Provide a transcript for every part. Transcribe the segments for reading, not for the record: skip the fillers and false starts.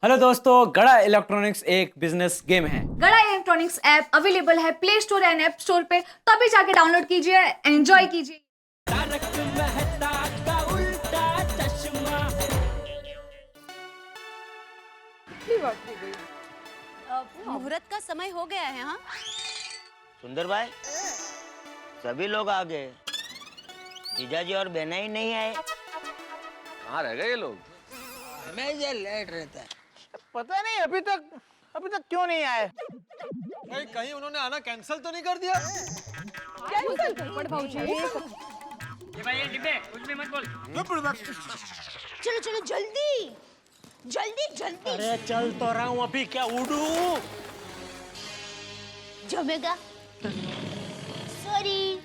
Hello दोस्तों, गड़ा electronics एक बिजनेस गेम है। गड़ा इलेक्ट्रॉनिक्स ऐप अवेलेबल है play store and app store पे, तो अभी जाके डाउनलोड कीजिए, एंजॉय कीजिए। मुहूर्त का समय हो गया है। हाँ, सुंदर भाई, सभी लोग आ गए, जीजाजी और बहना ही नहीं आए। कहाँ रह गए ये लोग? हमेशा लेट रहता है। पता नहीं अभी तक क्यों नहीं आए। भाई कहीं उन्होंने आना कैंसिल तो नहीं कर दिया? चलो चलो जल्दी जल्दी जल्दी। अरे चल तो रहा हूँ, अभी क्या उड़ू। जमेगा। सॉरी,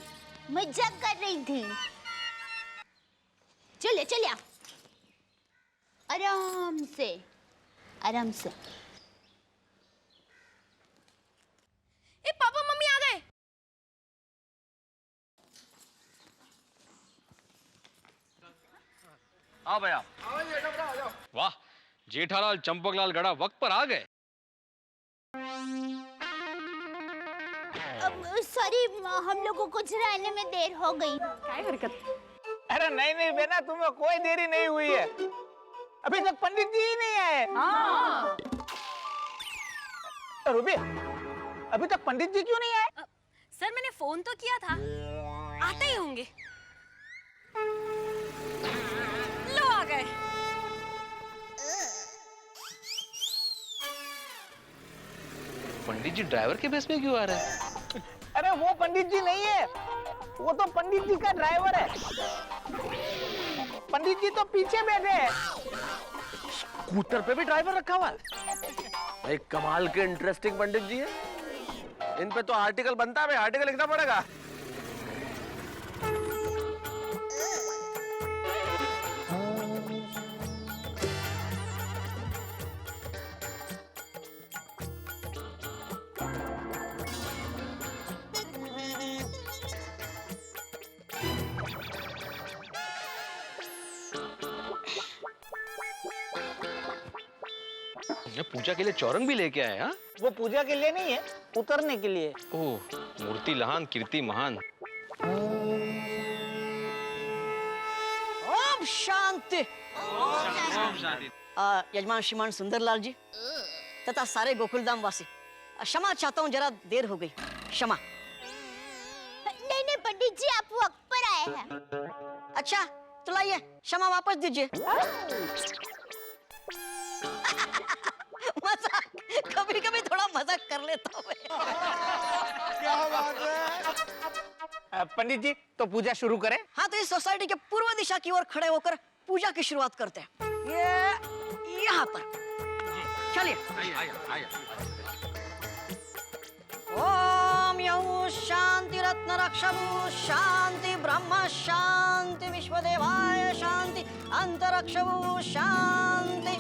मजाक कर रही थी। चले चले आ। आराम से आराम से। ए पापा मम्मी आ गए। आओ भैया। वाह, जेठालाल चंपकलाल गड़ा वक्त पर आ गए। सॉरी, हम लोगों को आने में देर हो गई। अरे नहीं नहीं बेना, तुम्हें कोई देरी नहीं हुई है। अभी तक पंडित जी ही नहीं आए। रूबी, अभी तक पंडित जी क्यों नहीं आए? सर मैंने फोन तो किया था, आते ही होंगे। लो आ गए। पंडित जी ड्राइवर के बेस में क्यों आ रहे हैं? अरे वो पंडित जी नहीं है, वो तो पंडित जी का ड्राइवर है। पंडित जी तो पीछे बैठे हैं। स्कूटर पे भी ड्राइवर रखा हुआ है। भाई कमाल के इंटरेस्टिंग पंडित जी है। इन पे तो आर्टिकल बनता है, आर्टिकल लिखना पड़ेगा। ये पूजा के लिए चौरंग भी लेके आए। हाँ, वो पूजा के लिए नहीं है, उतरने के लिए। ओह, मूर्ति लहान कीर्ति महान। ओम शांति। यजमान श्रीमान सुंदरलाल जी तथा सारे गोकुलधाम वासी, क्षमा चाहता हूँ, जरा देर हो गई, क्षमा। नहीं नहीं पंडित जी, आप वक्त पर आए हैं। अच्छा तो लाइए, क्षमा वापस दीजिए। मजाक, कभी कभी थोड़ा मजाक कर लेता हूँ। क्या बात है। पंडित जी, तो पूजा शुरू करें? हाँ, तो इस सोसाइटी के पूर्व दिशा की ओर खड़े होकर पूजा की शुरुआत करते हैं। ये यहाँ पर चलिए। ओम यहू शांति रत्न रक्षभु शांति ब्रह्म शांति विश्वदेवाय शांति अंतरक्षभु शांति।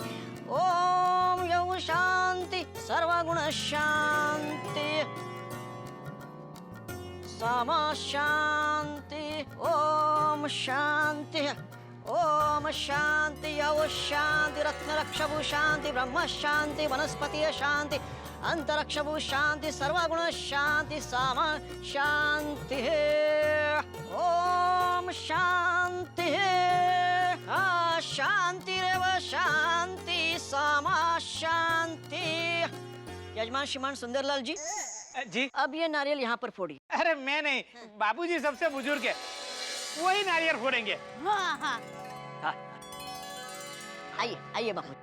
ओम यहू शांति सर्वगुण शांति समा शांति। ओम शांति ओम शांति यौ शांति रत्न रक्षभु शांति ब्रह्म शांति वनस्पति शांति अंतरक्षभु शांति सर्वगुण शांति समा शांति। ओम शांति शांतिरेव शांति समा शांति। यजमान श्रीमान सुंदरलाल जी जी। अब ये नारियल यहाँ पर फोड़िए। अरे मैं नहीं, बाबूजी सबसे बुजुर्ग है, वही नारियल फोड़ेंगे। हाँ हाँ। हाँ, आइए आइए बापू।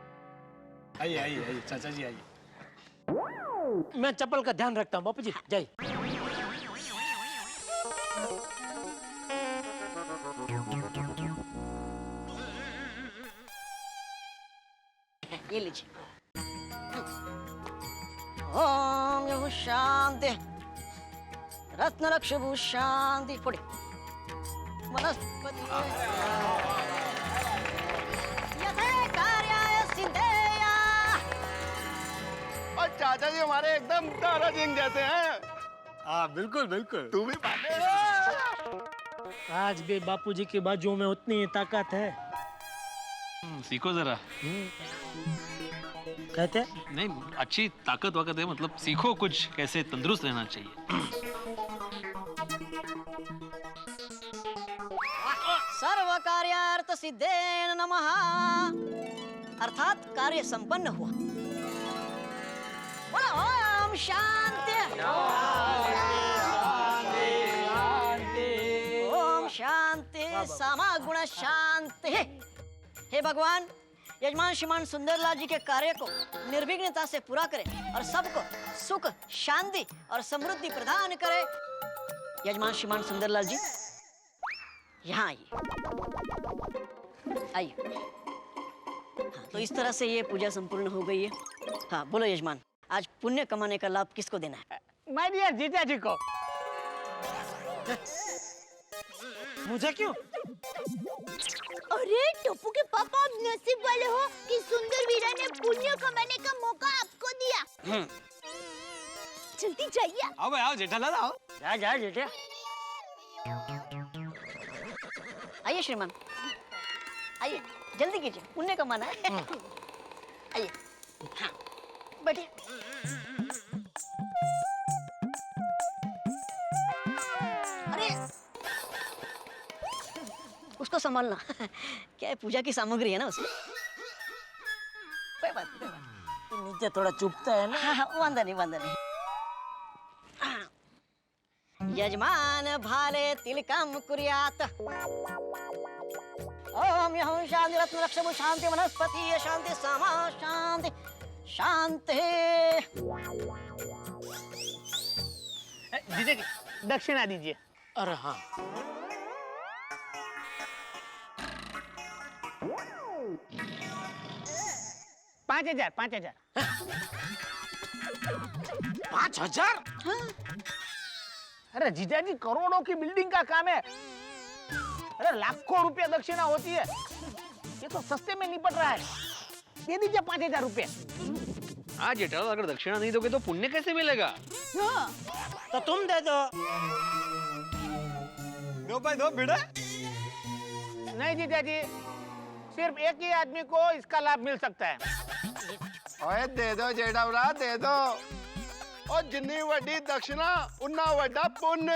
आइए आइए आइए चाचा जी आइए। मैं चप्पल का ध्यान रखता हूँ बापू जी, जाइए। ये लीजिए। ओम यहू शांति रत्न रक्षभु शांति। फोड़े वनस्पति यथे कार्याय सिद्धेया। और चाचा जी हमारे एकदम तारा सिंह जैसे हैं। हाँ बिल्कुल बिल्कुल। तू भी पाने। आज भी बापूजी की बाजुओं में उतनी ही ताकत है। सीखो जरा। कहते नहीं, अच्छी ताकत वाकत है, मतलब सीखो कुछ कैसे तंदुरुस्त रहना चाहिए। सर्व कार्यार्थ सिद्धेन नमः, अर्थात कार्य संपन्न हुआ। बोलो ओम शांति। ओम शांति समागुण शांति। हे भगवान, यजमान श्रीमान सुंदरलाल जी के कार्य को निर्विघ्नता से पूरा करें और सबको सुख शांति और समृद्धि प्रदान करें। यजमान श्रीमान सुंदरलाल जी यहाँ आइए, आइए। हाँ, तो इस तरह से ये पूजा संपूर्ण हो गई है। हाँ बोलो यजमान, आज पुण्य कमाने का लाभ किसको देना है? माय डियर जीजा जी को। मुझे क्यों? अरे टप्पू के पापा, आप नसीब वाले हो कि सुंदर वीरा ने पुण्य कमाने का मौका आपको दिया। जल्दी जाइए। आओ भाई, आओ जेठालाल आओ। जा जा जेठा। आइए श्रीमान, आइए, जल्दी कीजिए, पुण्य कमाना है। आइए, हाँ, बैठिए। अरे उसको संभालना। क्या है, पूजा की सामग्री है ना उसमें। कोई बात नहीं, कोई बात नहीं। नीचे थोड़ा चुभता है ना। हाँ हाँ, वांदा नहीं, वांदा नहीं। यजमान भाले तिलकम कुर्यात। ओम यहं शांति रत्न रक्षमु शांति वनस्पति शांति समा शांति शांति। जीजा जी दक्षिणा दीजिए। अरे हाँ, 5,000 5,000। 5,000? अरे जीजा जी, करोड़ों की बिल्डिंग का काम है। अरे लाखों रुपया दक्षिणा होती है, ये तो सस्ते में निपट रहा है। दे दीजिए 5,000 रुपये। हाँ जेठालाल, अगर दक्षिणा नहीं दोगे तो पुण्य कैसे मिलेगा? तो तुम दे दो। दो भाई दो बेटा। नहीं जीजा जी, सिर्फ एक ही आदमी को इसका लाभ मिल सकता है। ओए दे दो जेठावरा, दे दो। और जितनी वड्डी दक्षिणा उतना वड्डा पुण्य।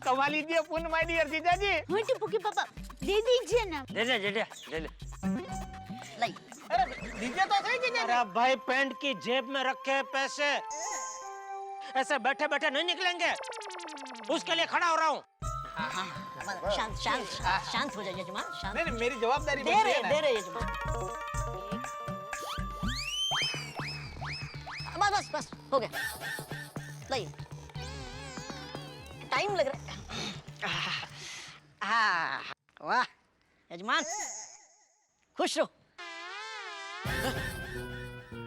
कमा लीजिए पुण्य माय डियर जीजा जी। हाँ टप्पू के पापा, दे दीजिए ना। दे दे दे दे दे ले। लाई। अरे दीजिए तो सही जीजा जी। अरे भाई, पैंट की जेब में रखे पैसे ऐसे बैठे बैठे नहीं निकलेंगे, उसके लिए खड़ा हो रहा हूँ। शांत शांत शांत हो जाइए यजमान, शांत। नहीं नहीं, मेरी जवाबदारी दे बनती रहे है ना। दे रहे यजमान। बस बस बस हो गया। लाइए, टाइम लग रहा है। वाह यजमान, खुश रहो।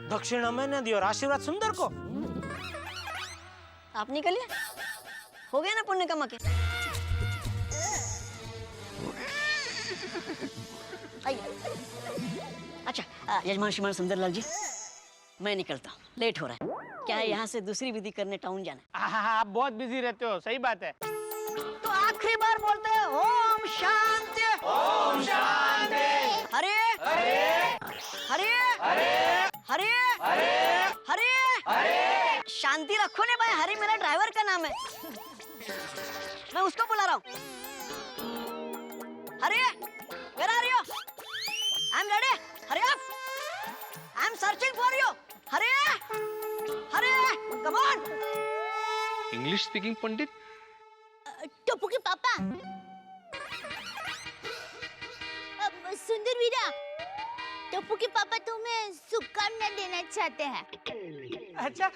दक्षिणा मैंने दी और आशीर्वाद सुंदर को। आप निकलिए, हो गया ना पुण्य कमा के। आइए। अच्छा यजमान श्रीमान सुंदरलाल जी, मैं निकलता हूँ, लेट हो रहा है। क्या है, यहाँ से दूसरी विधि करने टाउन जाना है। आप बहुत बिजी रहते हो, सही बात है। तो आखिरी बार बोलते हैं ओम शांति। ओम शांति। हरे हरे हरे हरे हरे हरे हरे। शांति रखो ने भाई, हरे मेरा ड्राइवर का नाम है, मैं उसको बुला रहा हूँ। हरे, where are you? I'm ready. Hurry up. I'm searching for you. हरे हरे, come on. English speaking pandit? Tappu के पापा, सुंदर वीरा, टप्पू के पापा तुम्हें शुभकामना देना चाहते हैं। अच्छा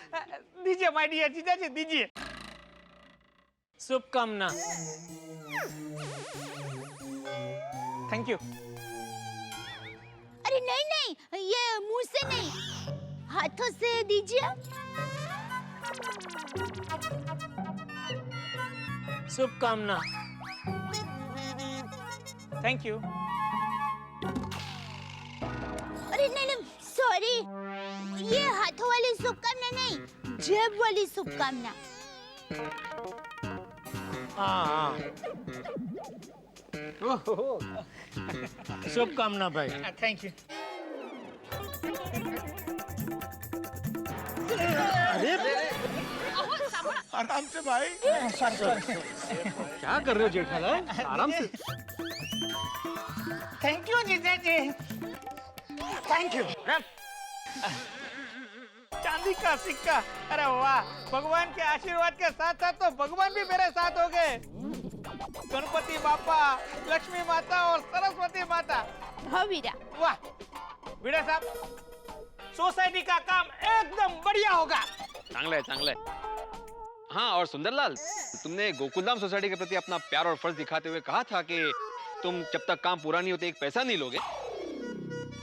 दीजिए माय डियर जीजा जी, दीजिए। शुभकामना। Thank you. अरे नहीं नहीं, ये मुंह से नहीं, हाथों से दीजिए। शुभकामना। Thank you. अरे नहीं नहीं, सॉरी, ये हाथों वाली शुभकामना नहीं, जेब वाली शुभकामना। हाँ, शुभकामना भाई। Thank you. आराम से भाई। क्या कर रहे हो जेठालाल? आराम से। थैंक यू जीजा जी, थैंक यू। चांदी का सिक्का, अरे वाह, भगवान के आशीर्वाद के साथ साथ तो भगवान भी मेरे साथ हो गए। गणपति बापा, लक्ष्मी माता और सरस्वती माता। हाँ वीरा, वाह वीरा साहब, सोसाइटी का काम एकदम बढ़िया होगा। चांगला है, चांगला है। हाँ, और सुंदरलाल, तुमने गोकुलधाम सोसाइटी के प्रति अपना प्यार और फर्ज दिखाते हुए कहा था कि तुम जब तक काम पूरा नहीं होते एक पैसा नहीं लोगे।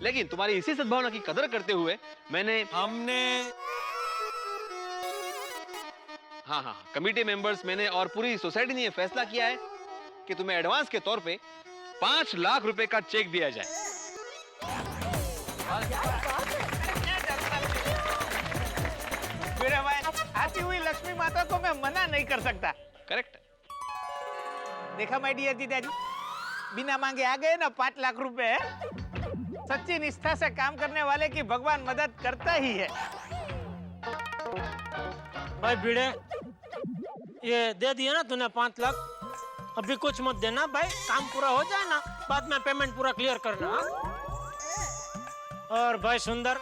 लेकिन तुम्हारी इसी सद्भावना की कदर करते हुए हाँ, कमेटी मेंबर्स, मैंने और पूरी सोसाइटी ने यह फैसला किया है कि तुम्हें एडवांस के तौर पे 5 लाख रुपए का चेक दिया जाए। वीरा भाई, आती हुई लक्ष्मी माता को मैं मना नहीं कर सकता। करेक्ट। देखा माय डियर जीजा जी, बिना मांगे आ गए ना 5 लाख रुपए। सच्ची निष्ठा से काम करने वाले की भगवान मदद करता ही है। भाई भिड़े, ये दे दिया ना तूने 5 लाख, अभी कुछ मत देना भाई, काम पूरा हो जाए ना, बाद में पेमेंट पूरा क्लियर करना। और भाई सुंदर,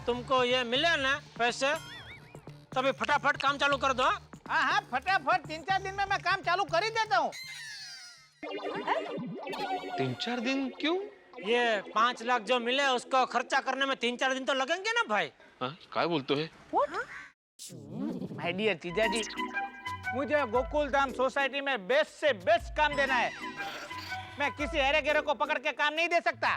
तुमको ये मिले ना पैसे, तभी फटाफट काम चालू कर दो। हाँ हाँ, फटाफट 3-4 दिन में मैं काम चालू कर ही देता हूँ। 3-4 दिन क्यों? ये 5 लाख जो मिले उसको खर्चा करने में 3-4 दिन तो लगेंगे ना भाई। हाँ, क्या बोलते है? माय डियर जीजा जी, मुझे गोकुलधाम सोसाइटी में बेस्ट से बेस्ट काम देना है। मैं किसी हेरे गेरे को पकड़ के काम नहीं दे सकता।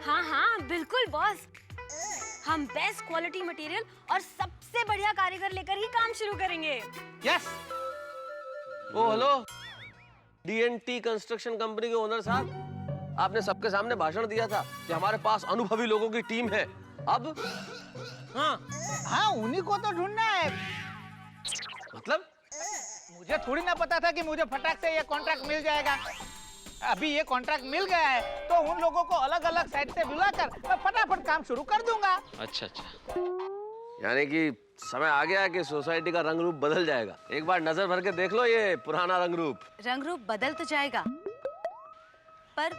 हाँ हाँ बिल्कुल बॉस, हम बेस्ट क्वालिटी मटेरियल और सबसे बढ़िया कारीगर लेकर ही काम शुरू करेंगे। यस। ओ हेलो, डीएनटी कंस्ट्रक्शन कंपनी के ओनर साहब, आपने सबके सामने भाषण दिया था कि हमारे पास अनुभवी लोगों की टीम है। अब हाँ, उन्हीं को तो ढूंढना है। मतलब मुझे थोड़ी ना पता था कि मुझे फटाक से ये कॉन्ट्रैक्ट मिल जाएगा। अभी ये कॉन्ट्रैक्ट मिल गया है तो उन लोगों को अलग अलग साइड से बुलाकर मैं फटाफट काम शुरू कर दूंगा। अच्छा अच्छा, यानी कि समय आ गया कि सोसाइटी का रंग रूप बदल जाएगा। एक बार नजर भर के देख लो ये पुराना रंग रूप। रंग रूप बदल तो जाएगा, पर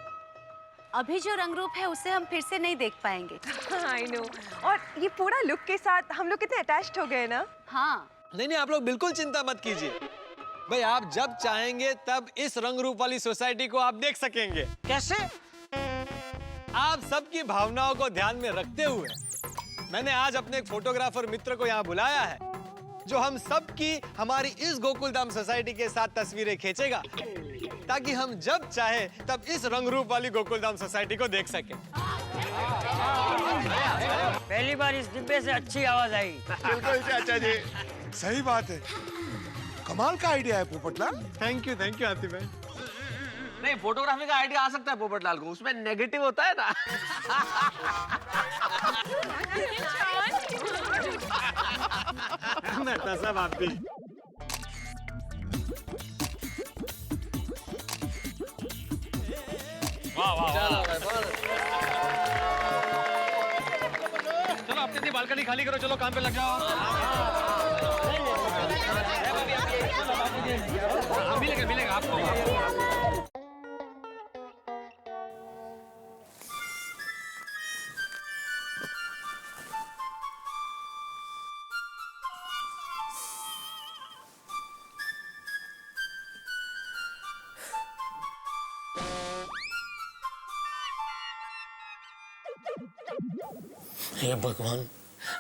अभी जो रंग रूप है उसे हम फिर से नहीं देख पाएंगे। आई नो, और ये पूरा लुक के साथ हम लोग कितने अटैच्ड हो गए ना। हाँ, नहीं, आप लोग बिल्कुल चिंता मत कीजिए भाई, आप जब चाहेंगे तब इस रंग रूप वाली सोसाइटी को आप देख सकेंगे। कैसे? आप सबकी भावनाओं को ध्यान में रखते हुए मैंने आज अपने एक फोटोग्राफर मित्र को यहाँ बुलाया है, जो हम सबकी हमारी इस गोकुलधाम सोसाइटी के साथ तस्वीरें खींचेगा, ताकि हम जब चाहे तब इस रंग रूप वाली गोकुलधाम सोसाइटी को देख सकें। पहली बार इस डिब्बे से अच्छी आवाज आई। बिल्कुल चाचा जी, सही बात है, कमाल का आइडिया है पोपटलाल। थैंक यू आतिफ भाई। नहीं, फोटोग्राफी का आइडिया आ सकता है पोपटलाल को, उसमें नेगेटिव होता है ना। मेहता साहब आप भी। चलो अपनी बालकनी खाली करो, चलो काम पे लग जाओ। मिलेगा आपको। हे भगवान,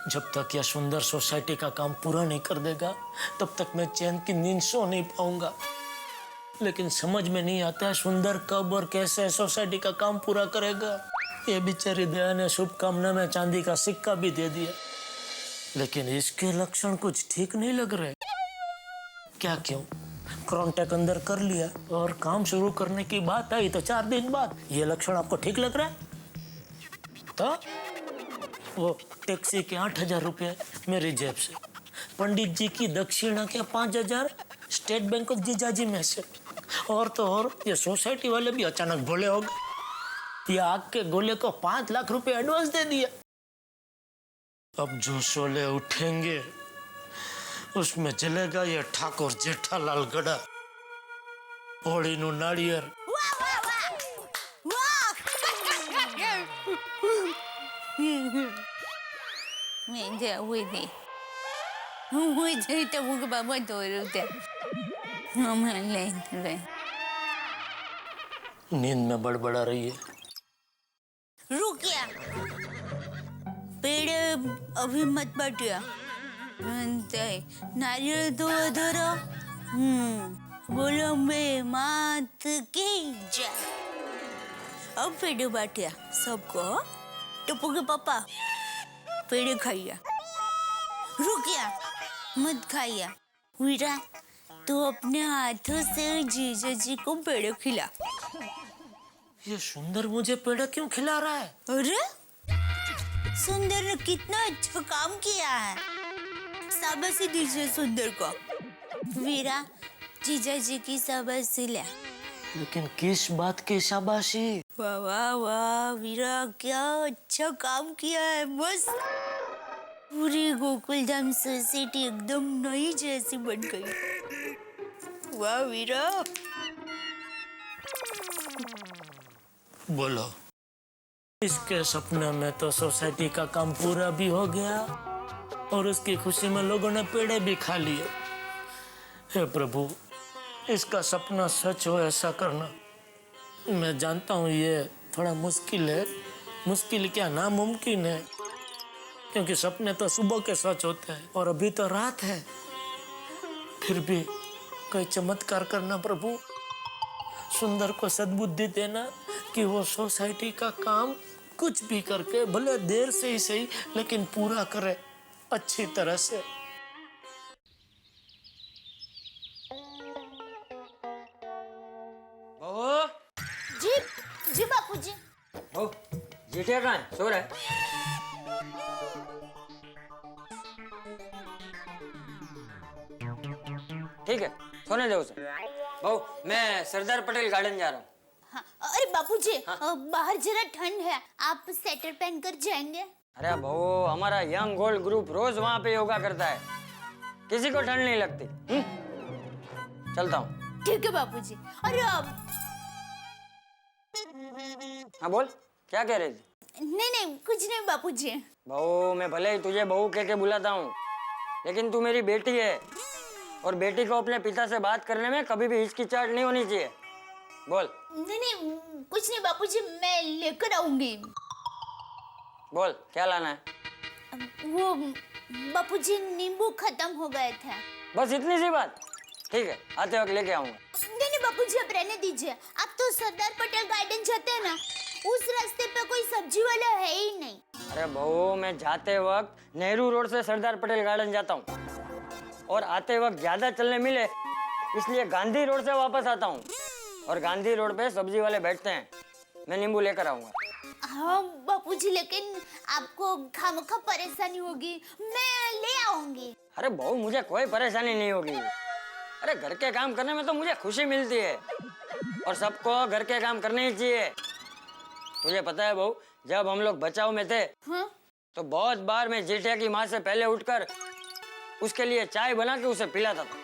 जब तक यह सुंदर सोसाइटी का काम पूरा नहीं कर देगा तब तक मैं चैन की नींद सो नहीं पाऊंगा। लेकिन समझ में नहीं आता है सुंदर कब और कैसे सोसाइटी का काम पूरा करेगा। ये बेचारी दया ने शुभकामना में चांदी का सिक्का भी दे दिया, लेकिन इसके लक्षण कुछ ठीक नहीं लग रहे। क्या क्यों? कॉन्ट्रैक्ट अंदर कर लिया और काम शुरू करने की बात आई तो 4 दिन बाद ये लक्षण आपको ठीक लग रहा है? तो वो टैक्सी के 8,000 रुपये मेरी जेब से, पंडित जी की दक्षिणा के 5,000 स्टेट बैंक ऑफ जीजाजी में से, और तो और ये सोसाइटी वाले भी अचानक भोले हो गए। ये आग के गोले को 5 लाख रुपए एडवांस दे दिया। अब जो शोले उठेंगे उसमें जलेगा ये ठाकुर जेठालाल गड़ा होली नु नारियर नींद में बड़बड़ा रही है। रुकिया पेड़ अभी मत बटिया नारियल तो अधरो बोलो मैं मात की जय। अब पेड़ बाटिया सबको टप्पू के पापा पेड़ खाइया। रुकिया मत खाइया वीरा तू अपने हाथों से जीजा जी को पेड़ खिला। ये सुंदर मुझे पेड़ा क्यों खिला रहा है? अरे सुंदर ने कितना अच्छा काम किया है, शाबाशी दीजिए सुंदर को। वीरा जीजा जी की शाबाशी ले। लेकिन किस बात की शाबाशी? वाह वाह वाह वीरा क्या अच्छा काम किया है, बस पूरी गोकुलधाम सोसाइटी एकदम नई जैसी बन गई। वाह वीरा। बोलो इसके सपने में तो सोसाइटी का काम पूरा भी हो गया और उसकी खुशी में लोगों ने पेड़े भी खा लिए। हे प्रभु इसका सपना सच हो ऐसा करना। मैं जानता हूँ ये थोड़ा मुश्किल है, मुश्किल क्या नामुमकिन है, क्योंकि सपने तो सुबह के सच होते हैं और अभी तो रात है। फिर भी कोई चमत्कार करना प्रभु, सुंदर को सद्बुद्धि देना कि वो सोसाइटी का काम कुछ भी करके भले देर से ही सही लेकिन पूरा करे अच्छी तरह से। बहू जी जी बापूजी। बहू जेठिया कहाँ है? सो रहा है? ठीक है सोने दो उसे। बहू मैं सरदार पटेल गार्डन जा रहा हूँ। हाँ, अरे बापूजी बाहर जरा ठंड है, आप स्वेटर पहनकर जाएंगे? अरे बहू हमारा यंग गोल्ड ग्रुप रोज वहाँ पे योगा करता है, किसी को ठंड नहीं लगती। चलता हूँ। ठीक है बापूजी। अरे अब हाँ बोल क्या कह रही थी? नहीं कुछ नहीं बापूजी। बहू मैं भले ही तुझे बहू कह के बुलाता हूँ लेकिन तू मेरी बेटी है और बेटी को अपने पिता से बात करने में कभी भी हिचकिचाहट नहीं होनी चाहिए। बोल। नहीं कुछ नहीं बापूजी, मैं लेकर आऊंगी। बोल क्या लाना है? वो बापूजी नींबू खत्म हो गए थे। बस इतनी सी बात? ठीक है आते वक्त लेके आऊंगा। नहीं बापूजी अब रहने दीजिए, आप तो सरदार पटेल गार्डन जाते हैं ना, उस रास्ते पे कोई सब्जी वाला है ही नहीं। अरे बहू मैं जाते वक्त नेहरू रोड से सरदार पटेल गार्डन जाता हूँ और आते वक्त ज्यादा चलने मिले इसलिए गांधी रोड से वापस आता हूँ और गांधी रोड पे सब्जी वाले बैठते हैं, मैं नींबू लेकर आऊंगा। हाँ बापूजी लेकिन आपको खामखा परेशानी होगी, मैं ले आऊंगी। अरे बहू मुझे कोई परेशानी नहीं होगी। अरे घर के काम करने में तो मुझे खुशी मिलती है और सबको घर के काम करने ही चाहिए। तुझे पता है बहू जब हम लोग बचाव में थे हाँ? तो बहुत बार मैं जेठिया की माँ से पहले उठकर उसके लिए चाय बना के उसे पिलाता था।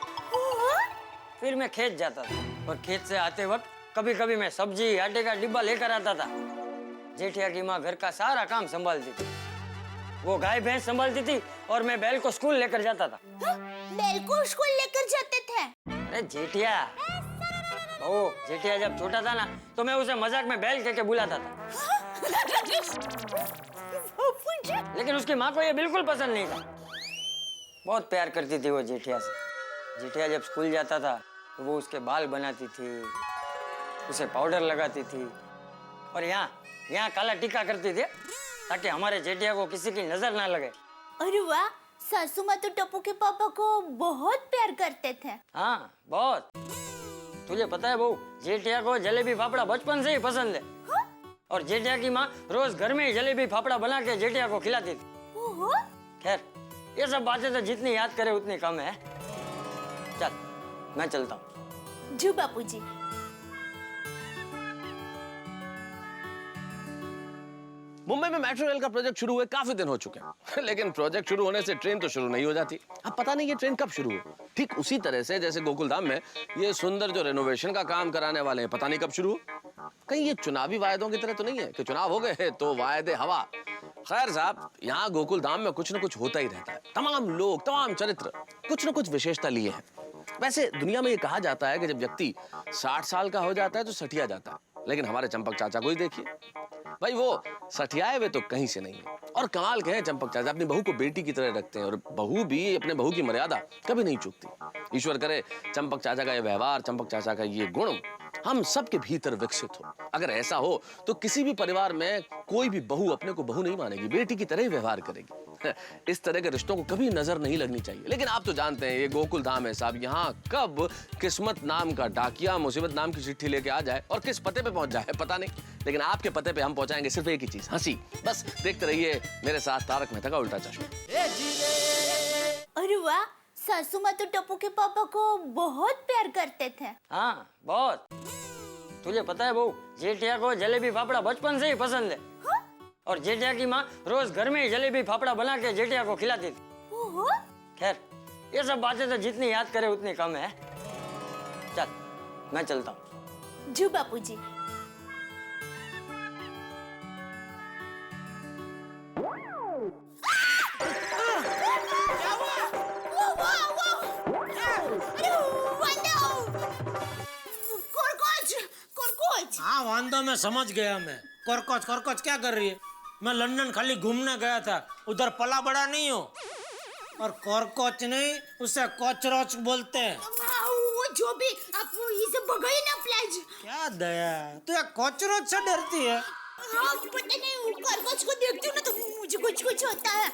फिर मैं खेत जाता था और खेत से आते वक्त कभी कभी मैं सब्जी आटे का डिब्बा लेकर आता था। जेठिया की माँ घर का सारा काम संभालती थी, वो गाय भैंस संभालती थी और मैं बैल को स्कूल लेकर जाता था। बैल को स्कूल लेकर जाते थे? अरे जेठिया बहू जेठिया जब छोटा था ना तो मैं उसे मजाक में बैल कह के बुलाता था लेकिन उसकी माँ को ये बिल्कुल पसंद नहीं था। बहुत प्यार करती थी वो जेठिया से। जेठिया जब स्कूल जाता था तो वो उसके बाल बनाती थी, उसे पाउडर लगाती थी और यहाँ काला टीका करती थी ताकि हमारे जेठिया को किसी की नजर ना लगे। अरे वाह, सासू माँ तो टप्पू के पापा को बहुत प्यार करते थे। हाँ बहुत। तुझे पता है बहू जेठिया को जलेबी फाफड़ा बचपन से ही पसंद है। हाँ? और जेठिया की माँ रोज घर में ही जलेबी फाफड़ा बना के जेठिया को खिलाती थी। खैर ये सब बातें तो जितनी याद करे उतनी कम है। चल मैं चलता हूँ। जी बापूजी। मुंबई में मेट्रो रेल का प्रोजेक्ट शुरू हुए काफी दिन हो चुके हैं लेकिन प्रोजेक्ट शुरू होने से ट्रेन तो शुरू नहीं हो जाती। अब पता नहीं ये ट्रेन कब शुरू हो। ठीक उसी तरह से जैसे गोकुलधाम में ये सुंदर जो रेनोवेशन का काम कराने वाले हैं, पता नहीं कब शुरू हो। कहीं ये चुनावी वायदों की तरह तो नहीं है कि चुनाव हो गए तो वायदे हवा। खैर साहब, यहाँ गोकुलधाम में कुछ न कुछ होता ही रहता है। तमाम लोग, तमाम चरित्र कुछ न कुछ विशेषता लिए हैं। वैसे दुनिया में ये कहा जाता है कि जब व्यक्ति 60 साल का हो जाता है तो सठिया जाता है, लेकिन हमारे चंपक चाचा को ही देखिए भाई, वो सठियाए हुए तो कहीं से नहीं है। और कमाल के हैं चंपक चाचा, अपनी बहू को बेटी की तरह रखते हैं और बहू भी अपने बहू की मर्यादा कभी नहीं चूकती। ईश्वर करे चंपक चाचा का ये व्यवहार, चंपक चाचा का ये गुण हम सबके भीतर विकसित हो। अगर ऐसा हो तो किसी भी परिवार में कोई भी बहू अपने को बहू नहीं मानेगी, बेटी की तरह ही व्यवहार करेगी। इस तरह के रिश्तों को कभी नजर नहीं लगनी चाहिए। लेकिन आप तो जानते हैं ये गोकुल धाम है साहब, यहाँ कब किस्मत नाम का डाकिया मुसीबत नाम की चिट्ठी लेके आ जाए और किस पते पे पहुंच जाए पता नहीं, लेकिन आपके पते पे हम पहुंचाएंगे सिर्फ एक ही चीज, हंसी। बस देखते रहिए मेरे साथ तारक मेहता का उल्टा चश्मा। अरे वाह, सासू माँ तो टप्पू के पापा को बहुत प्यार करते थे। हाँ बहुत। तुझे पता है बहू, जेठिया को जलेबी फाफड़ा बचपन से ही पसंद है। हाँ? और जेठिया की माँ रोज घर में ही जलेबी फाफड़ा बना के जेठिया को खिलाती थी। खैर ये सब बातें तो जितनी याद करे उतनी कम है। चल मैं चलता हूँ। जी बापूजी। हाँ वांदो में समझ गया मैं। कोरकोच कोरकोच क्या कर रही है? मैं लंदन खाली घूमने गया था, उधर पला बड़ा नहीं हो। और कोरकोच नहीं, उसे कोचरोच बोलते हैं। वो जो भी आप वो इसे भगाइए ना प्लीज। क्या दया, तू ये कोचरोच से डरती है? हाँ पता नहीं, कोरकोच को देखती हूँ ना तो मुझे कुछ कुछ होता है।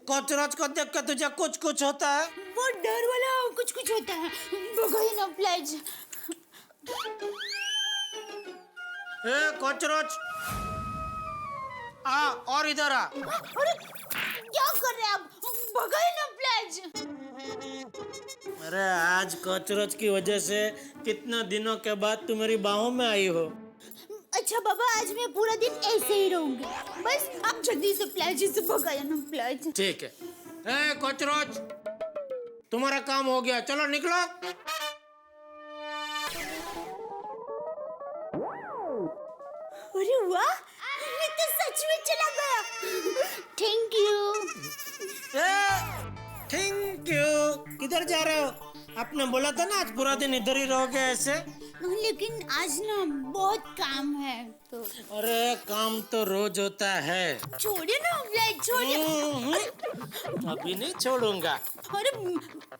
कोचरोच को देख के तुझे कुछ कुछ होता है? वो डर वाला कुछ कुछ होता है, भगाइए ना प्लीज। ए कोचरोच, आ और इधर आ। अरे क्या कर रहे हैं आप? भगाइए ना प्लीज। अरे आज कोचरोच की वजह से कितने दिनों के बाद तू मेरी बाहों में आई हो। अच्छा बाबा, आज मैं पूरा दिन ऐसे ही रहूंगी, बस आप जल्दी से प्लीज इसे भगाइए ना प्लीज। ठीक है। ए कोचरोच, तुम्हारा काम हो गया, चलो निकलो। अरे वाह, मैं तो सच में चला गया। Thank you. Thank you. किधर जा रहे हो? आपने बोला था ना आज पूरा दिन इधर ही रहोगे ऐसे। लेकिन आज ना बहुत काम है तो। अरे काम तो रोज होता है। छोड़िए ना प्लीज, छोड़िए। अभी नहीं छोड़ूंगा। अरे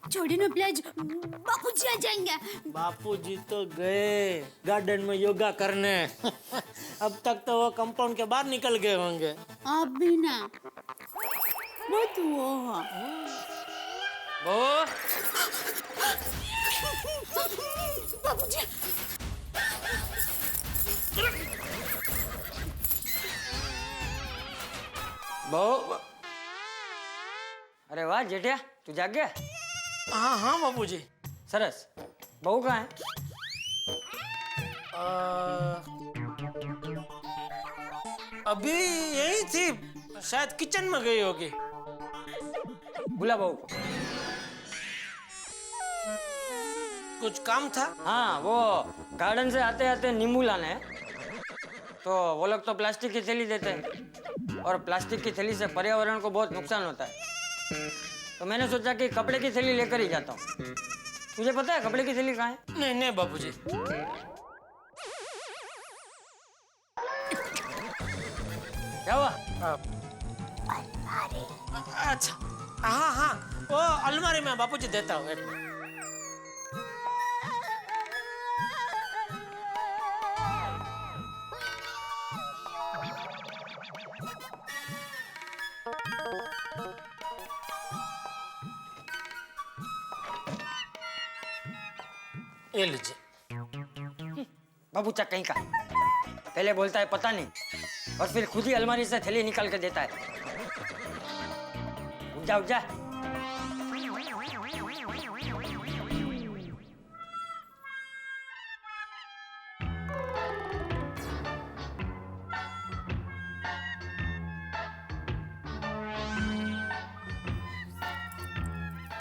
छोड़िए ना प्लीज, बापूजी आ जाएंगे। बापूजी तो गए गार्डन में योगा करने। अब तक तो वो कंपाउंड के बाहर निकल गए होंगे। आप भी ना मत वो बापूजी। बहू, अरे वाह जेठिया, तू जाग गया? हाँ हाँ बापूजी। सरस। बहू कहाँ है? अभी यही थी, शायद किचन में गई होगी। बुला बहू को। कुछ काम था? हाँ वो गार्डन से आते आते नींबू लाने हैं, तो वो लोग तो प्लास्टिक की थैली देते हैं और प्लास्टिक की थैली से पर्यावरण को बहुत नुकसान होता है। तो मैंने सोचा कि कपड़े की थैली लेकर ही जाता हूँ। तुझे पता है कपड़े की थैली कहाँ है? नहीं नहीं बापूजी। क्या हुआ? अच्छा हाँ हाँ, वो अलमारी में बापूजी देता हूँ। एक मिनट। ये लीजिए। बाबूचा कहीं का, पहले बोलता है पता नहीं और फिर खुद ही अलमारी से थैली निकाल कर देता है। उठ जा उठ जा।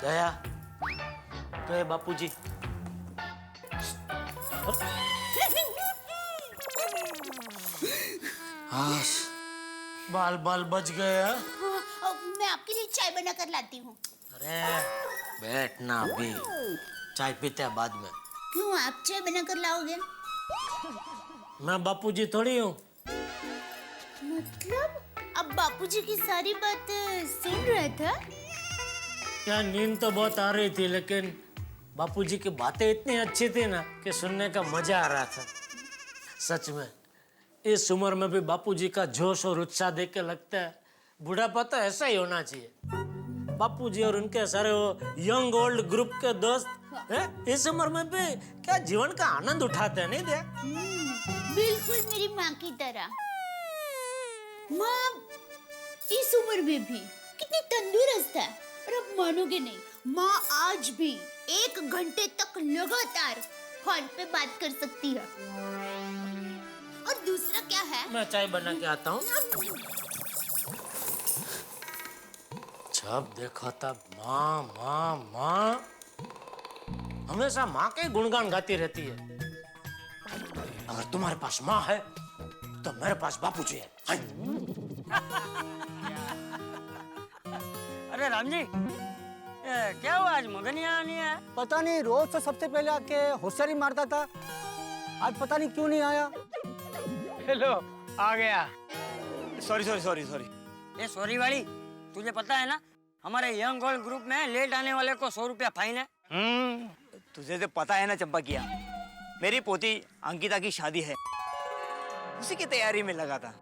गया गए बापूजी। हाँ, बाल बाल बच गया। मैं आपके लिए चाय बना कर लाती हूँ। अरे बैठना अभी, चाय पीते हैं बाद में। क्यों, आप चाय बना कर लाओगे? मैं बापूजी थोड़ी हूँ। मतलब अब बापूजी की सारी बात सुन रहा था? यार नींद तो बहुत आ रही थी, लेकिन बापूजी की बातें इतनी अच्छी थी ना कि सुनने का मजा आ रहा था। सच में इस उम्र में भी बापूजी का जोश और उत्साह देख के लगता है बुढ़ापा तो ऐसा ही होना चाहिए। बापूजी और उनके सारे वो यंग ओल्ड ग्रुप के दोस्त हैं, इस उम्र में भी क्या जीवन का आनंद उठाते हैं, नहीं दे? बिल्कुल मेरी माँ की तरह। माँ इस उम्र में भी कितनी तंदुरुस्त है, और अब मानोगे नहीं, माँ आज भी 1 घंटे तक लगातार फोन पे बात कर सकती है। और दूसरा क्या है? मैं चाय बना के आता हूँ। जब देखो तब माँ माँ माँ, हमेशा माँ के गुणगान गाती रहती है। अगर तुम्हारे पास माँ है तो मेरे पास बापूजी है। अरे राम जी, क्या हुआ आज मगन यहाँ नहीं आया? पता नहीं, रोज तो सबसे पहले आके होशियारी मारता था, आज पता नहीं क्यों नहीं आया। हेलो, आ गया। Sorry sorry sorry sorry. ये सॉरी वाली, तुझे पता है ना हमारे यंग ओल्ड ग्रुप में लेट आने वाले को 100 रुपया फाइन है। तुझे तो पता है ना चंपा किया, मेरी पोती अंकिता की शादी है, उसी की तैयारी में लगा था।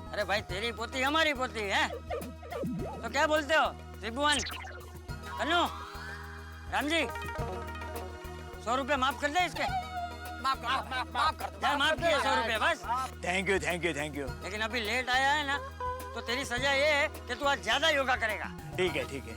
अरे भाई, तेरी पोती हमारी पोती है, तो क्या बोलते हो त्रिभुवन, कन्नू, राम जी, 100 रुपया माफ कर दे इसके। माफ किए 100 रुपया बस। Thank you thank you thank you. लेकिन अभी लेट आया है ना, तो तेरी सजा ये है कि तू आज ज्यादा योगा करेगा। ठीक है ठीक है।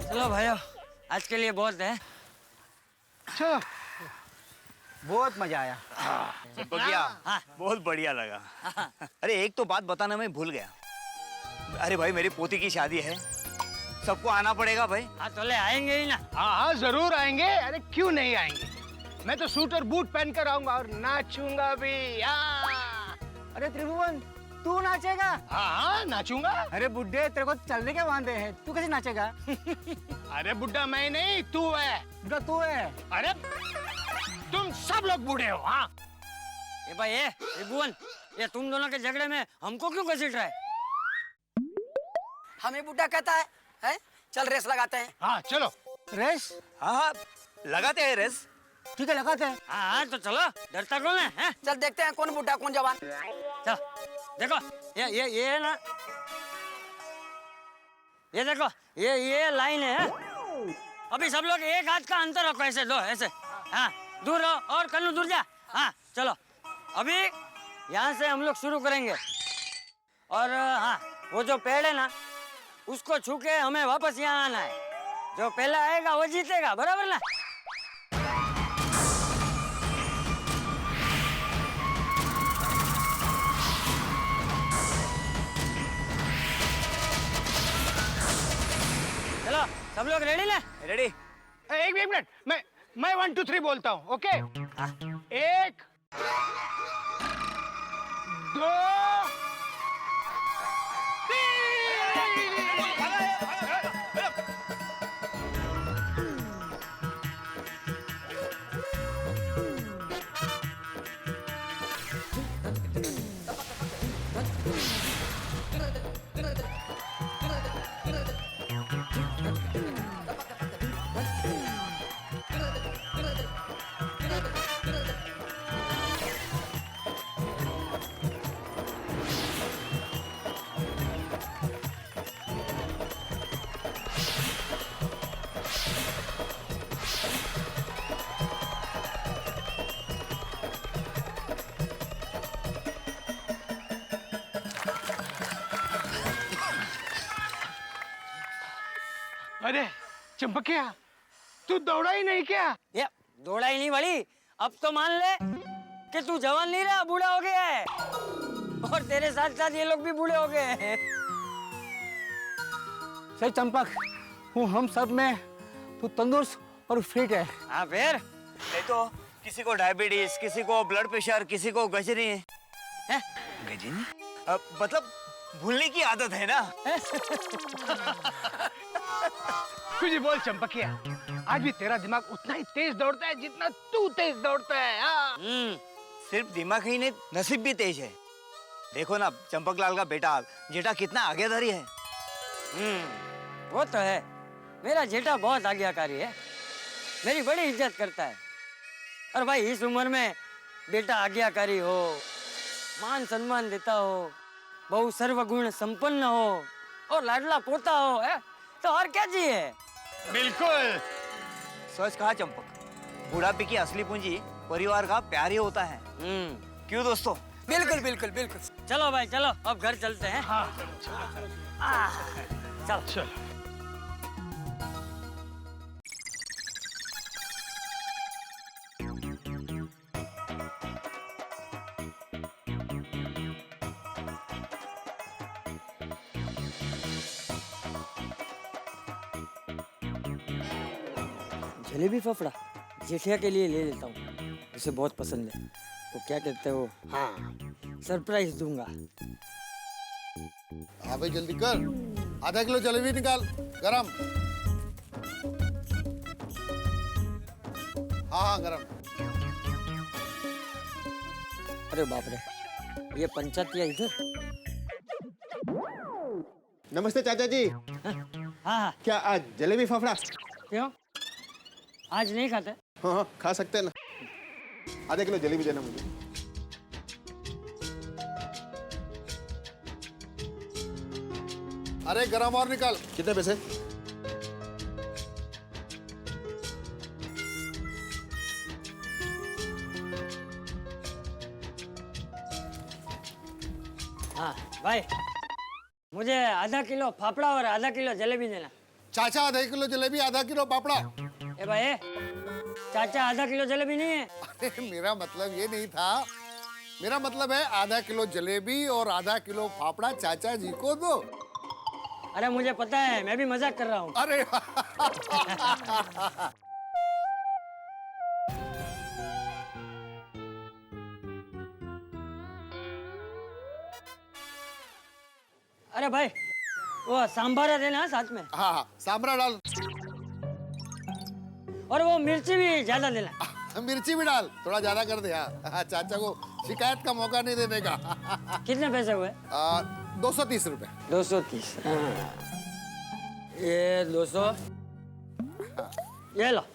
चलो भाइयों, आज के लिए बहुत है। अच्छा, बहुत मजा आया। बहुत बढ़िया लगा। अरे एक तो बात बताना मैं भूल गया। अरे भाई, मेरी पोती की शादी है, सबको आना पड़ेगा भाई। हाँ तो ले आएंगे ही ना। हाँ हाँ जरूर आएंगे, अरे क्यों नहीं आएंगे। मैं तो सूट और बूट पहन कर आऊंगा और नाचूंगा भी। अरे त्रिभुवन, तू नाचेगा? हाँ हाँ नाचूंगा। अरे बुड्ढे, तेरे को चलने के वांदे हैं, तू कैसे नाचेगा? अरे बुड्ढा मैं नहीं, तू है। बुड्ढा तू है? अरे तुम सब लोग बूढ़े हो। हाँ ये भाई, ये त्रिभुवन, ये तुम दोनों के झगड़े में हमको क्यों घसीट रहा है? हमें बुड्ढा कहता है? चल रेस लगाते हैं। हाँ चलो रेस? हाँ लगाते हैं रेस। ठीक है, लगाते हैं। हाँ तो चलो, डरता कौन है? चल देखते हैं कौन बुड्ढा कौन जवान। चल देखो, ये है ना, ये देखो, ये लाइन है। अभी सब लोग एक हाथ का अंतर रखो, ऐसे दो, ऐसे। हाँ दूर रहो, और कन्नू दूर जा। हाँ चलो, अभी यहाँ से हम लोग शुरू करेंगे, और हाँ वो जो पेड़ है ना, उसको छू के हमें वापस यहाँ आना है। जो पहला आएगा वो जीतेगा, बराबर ना? चलो सब लोग रेडी ना? रेडी। एक मिनट, मैं 1 2 3 बोलता हूँ। ओके, 1 2 3। अरे चंपकिया, तू दौड़ा ही नहीं क्या? ये दौड़ा ही नहीं वाली, अब तो मान ले कि तू जवान नहीं रहा, बूढ़ा हो गया है। और तेरे साथ साथ ये लोग भी बूढ़े हो गए हैं। सही चंपक, हूँ हम सब में तू तंदुरुस्त और फिट है। हाँ फिर नहीं तो किसी को डायबिटीज, किसी को ब्लड प्रेशर, किसी को गजनी है। गजनी? मतलब भूलने की आदत है ना। कुछ बोल चंपकिया, आज भी तेरा दिमाग उतना ही तेज दौड़ता है जितना तू तेज दौड़ता है। हाँ। सिर्फ दिमाग ही नहीं, नसीब भी तेज है। देखो ना चंपक लाल का बेटा जेठा कितना आगेदारी है। वो तो है, मेरा जेठा बहुत आज्ञाकारी है, मेरी बड़ी इज्जत करता है। और भाई इस उम्र में बेटा आज्ञाकारी हो, मान सम्मान देता हो, बहु सर्वगुण संपन्न हो और लाडला पोता हो, है तो और क्या चाहिए। बिल्कुल सच कहा चंपक, बुढ़ापे की असली पूंजी परिवार का प्यार ही होता है। क्यों दोस्तों? बिल्कुल बिल्कुल बिल्कुल। चलो भाई चलो, अब घर चलते हैं। हाँ चलो चलो। जलेबी फाफड़ा जेठिया के लिए ले लेता हूँ, उसे बहुत पसंद है। वो क्या कहते हो, हाँ सरप्राइज दूंगा। हाँ भाई जल्दी कर, आधा किलो जलेबी निकाल गरम। हाँ गरम। अरे बाप रे, ये पंचायतिया इधर। नमस्ते चाचा जी। हाँ क्या आज जलेबी फाफड़ा? क्यों, आज नहीं खाते? हाँ हाँ खा सकते हैं ना। आधा किलो जलेबी देना मुझे। अरे गरम और निकाल। कितने पैसे? हाँ भाई, मुझे आधा किलो फाफड़ा और आधा किलो जलेबी देना। चाचा आधा किलो जलेबी, आधा किलो पापड़ा। ए भाई, चाचा आधा किलो जलेबी नहीं है। अरे मेरा मतलब ये नहीं था, मेरा मतलब है आधा किलो जलेबी और आधा किलो फाफड़ा चाचा जी को दो। अरे मुझे पता है, मैं भी मजाक कर रहा हूँ। अरे अरे भाई, वो सांभर देना साथ में। हाँ हाँ सांभरा डाल। और वो मिर्ची भी ज्यादा देना। मिर्ची भी डाल, थोड़ा ज्यादा कर दे। हाँ चाचा को शिकायत का मौका नहीं देने का। कितने पैसे हुए? 230 रुपए। 230। ये 200, ये लो,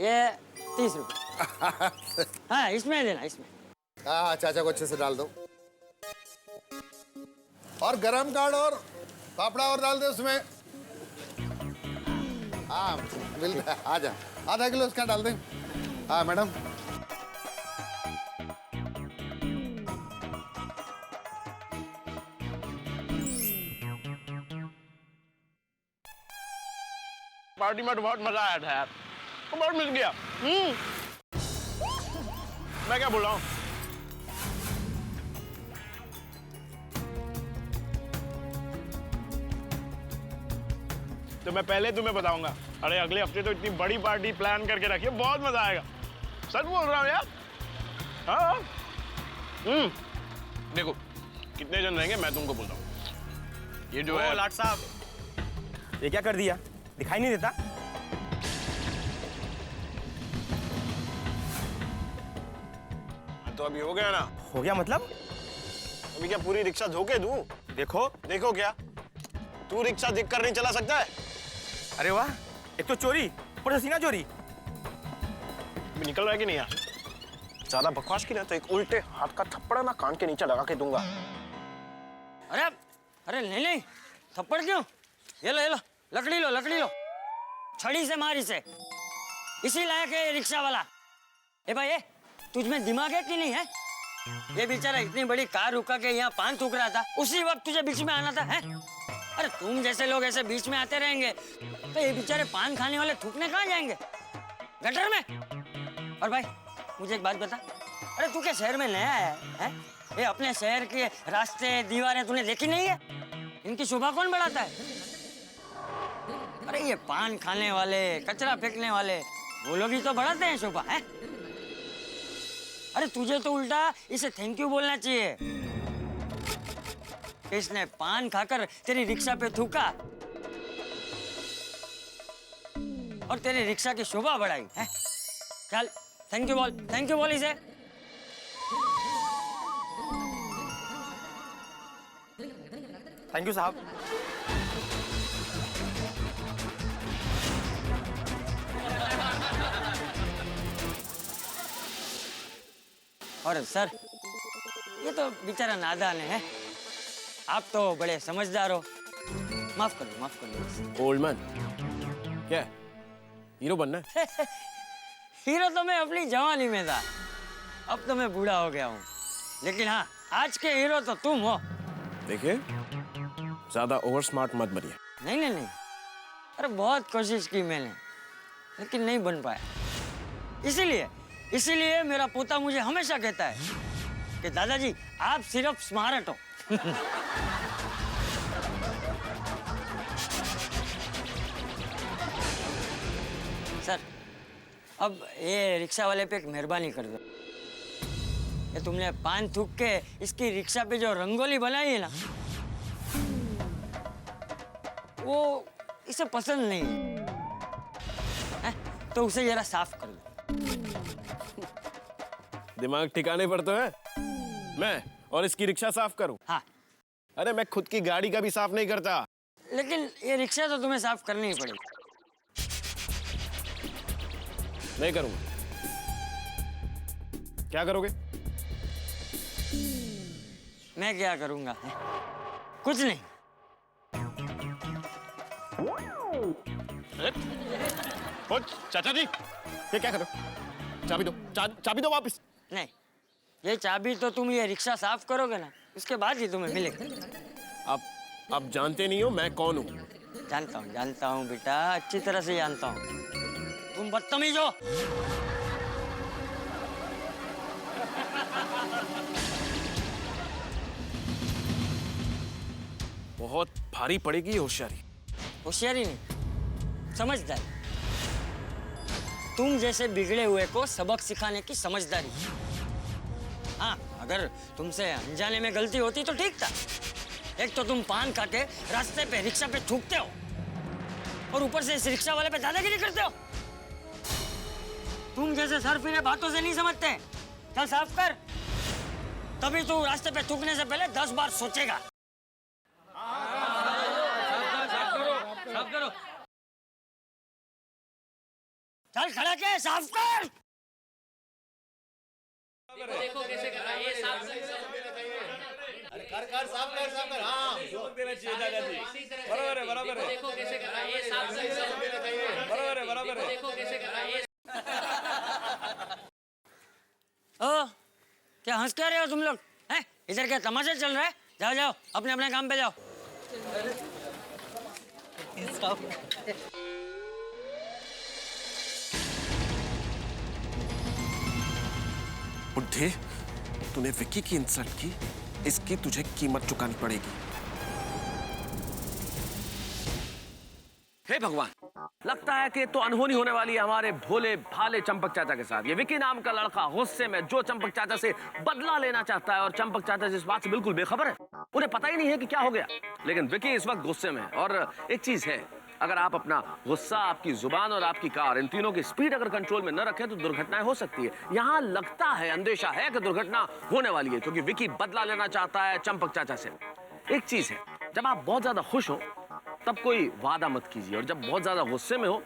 ये 30 रुपए। हाँ इसमें देना, इसमें। हाँ चाचा को अच्छे से डाल दो। और गरम काट और पापड़ा और डाल दे उसमें। हाँ मिलता है, आजा आधा किलो उसका डाल दे। हाँ मैडम। पार्टी में तो बहुत मजा आया था यार, तो बहुत मिल गया। मैं क्या बोल रहा हूँ, तो मैं पहले तुम्हें बताऊंगा। अरे अगले हफ्ते तो इतनी बड़ी पार्टी प्लान करके रखिए, बहुत मजा आएगा। सच बोल रहा हूँ यार। हाँ देखो कितने जन रहेंगे मैं तुमको बोलता हूँ। ये जो है लाट साहब, ये क्या कर दिया, दिखाई नहीं देता? तो अभी हो गया ना। हो गया मतलब? अभी क्या पूरी रिक्शा धोके दूं? देखो देखो क्या, तू रिक्शा देख कर नहीं चला सकता है? अरे वाह, एक तो चोरी, ऊपर से सीना चोरी। निकल रहा है कि नहीं यार? ज्यादा बकवास की ना तो एक उल्टे हाथ का थप्पड़ ना कान के नीचे लगा के दूंगा। अरे अरे नहीं, थप्पड़ क्यों? ये लो लकड़ी लो, लकड़ी लो, छड़ी से मार इसे। इसी लायक है ये रिक्शा वाला। ए भाई, तुझ में दिमाग है कि नहीं है? ये बेचारा इतनी बड़ी कार रुका के यहाँ पान थूक रहा था, उसी वक्त तुझे बीच में आना था, है? अरे तुम जैसे लोग ऐसे बीच में आते रहेंगे तो ये बेचारे पान खाने वाले थूकने कहाँ जाएंगे? गटर में। और भाई मुझे एक बात बता, अरे तू क्या शहर में नया है? ये अपने शहर के रास्ते दीवारें तूने देखी नहीं है? इनकी शोभा कौन बढ़ाता है? अरे ये पान खाने वाले, कचरा फेंकने वाले, वो लोग ही तो बढ़ाते हैं शोभा, है? अरे तुझे तो उल्टा इसे थैंक यू बोलना चाहिए। इसने पान खाकर तेरी रिक्शा पे थूका और तेरी रिक्शा की शोभा बढ़ाई, है? चल थैंक यू बोल इसे। थैंक यू साहब। और सर, ये तो बेचारा नादान है, आप तो बड़े समझदार हो, माफ कर दो। ओल्ड मैन, क्या हीरो बनना है? हीरो तो मैं अपनी जवानी में था, अब तो मैं बूढ़ा हो गया हूँ, लेकिन हाँ आज के हीरो तो तुम हो। देखिए, ज्यादा ओवर स्मार्ट मत बनिए। नहीं, अरे बहुत कोशिश की मैंने, लेकिन नहीं बन पाया। इसीलिए मेरा पोता मुझे हमेशा कहता है कि दादाजी आप सिर्फ स्मार्ट हो। सर, अब ये रिक्शा वाले पे एक मेहरबानी कर दो। ये तुमने पान थूक के इसकी रिक्शा पे जो रंगोली बनाई है ना, वो इसे पसंद नहीं है, तो उसे जरा साफ कर दो। दिमाग ठिकाने पर तो है? मैं और इसकी रिक्शा साफ करूं? हाँ। अरे मैं खुद की गाड़ी का भी साफ नहीं करता। लेकिन ये रिक्शा तो तुम्हें साफ करनी ही पड़ेगी। नहीं करूंगा। क्या करोगे? मैं क्या करूंगा? कुछ नहीं। चाचा जी, ये क्या करो? चाबी दो, चाबी दो वापस। नहीं, ये चाबी तो तुम ये रिक्शा साफ करोगे ना, उसके बाद ही तुम्हें मिलेगी। आप जानते नहीं हो मैं कौन हूँ? जानता हूँ बेटा, अच्छी तरह से जानता हूँ। तुम बदतमीज हो। बहुत भारी पड़ेगी होशियारी। होशियारी नहीं, समझदारी। तुम जैसे बिगड़े हुए को सबक सिखाने की समझदारी। हाँ, अगर तुमसे अनजाने में गलती होती तो ठीक था। एक तो तुम पान खा के रास्ते पे रिक्शा पे थूकते हो और ऊपर से इस रिक्शा वाले पे दादागिरी करते हो। तुम जैसे सरफिरे बातों से नहीं समझते। चल साफ कर, तभी तू रास्ते पे थूकने से पहले 10 बार सोचेगा। साफ करो। चल खड़ा के साफ कर। देखो कैसे कर रहा है ये साफ अरे कर साफ कर हाँ जोर देना चाहिए दादाजी। बराबर है देखो कैसे कर रहा है ये साफ बराबर है देखो कैसे कर रहा है ये। ओ क्या हंस क्या रहे हो तुम लोग? हैं इधर क्या तमाशा चल रहा है? जाओ अपने अपने काम पे जाओ। बुड्ढे, तूने विक्की की इंसल्ट की, इसकी तुझे कीमत चुकानी पड़ेगी। हे भगवान, लगता है कि तो अनहोनी होने वाली है हमारे भोले भाले चंपक चाचा के साथ। ये विक्की नाम का लड़का गुस्से में जो चंपक चाचा से बदला लेना चाहता है, और चंपक चाचा जिस बात से बिल्कुल बेखबर है, उन्हें पता ही नहीं है कि क्या हो गया। लेकिन विक्की इस वक्त गुस्से में है। और एक चीज है, अगर आप अपना गुस्सा, आपकी जुबान और आपकी कार, इन तीनों की स्पीड अगर कंट्रोल में न रखें तो दुर्घटनाएं हो सकती है। यहाँ लगता है, अंदेशा है कि दुर्घटना होने वाली है, क्योंकि विक्की बदला लेना चाहता है चंपक चाचा से। एक चीज है, जब आप बहुत ज्यादा खुश हो तब कोई वादा मत कीजिए, और जब बहुत ज्यादा गुस्से में हो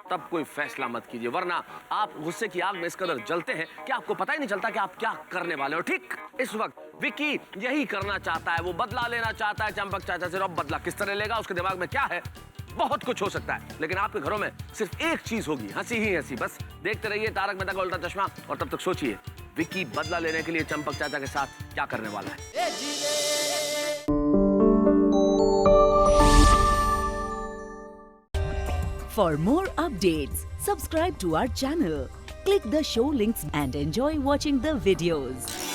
तब कोई फैसला मत कीजिए, वरना आप गुस्से की आग में इस कदर जलते हैं कि आपको पता ही नहीं चलता कि आप क्या करने वाले हो। ठीक इस वक्त विक्की यही करना चाहता है, वो बदला लेना चाहता है चंपक चाचा से। अब बदला किस तरह लेगा, उसके दिमाग में क्या है, बहुत कुछ हो सकता है। लेकिन आपके घरों में सिर्फ एक चीज होगी, हंसी ही हंसी। बस देखते रहिए तारक मेहता का उल्टा चश्मा, और तब तक सोचिए विक्की बदला लेने के लिए चंपक चाचा के साथ क्या करने वाला है। For more updates, subscribe to our channel, click the show links and enjoy watching the videos.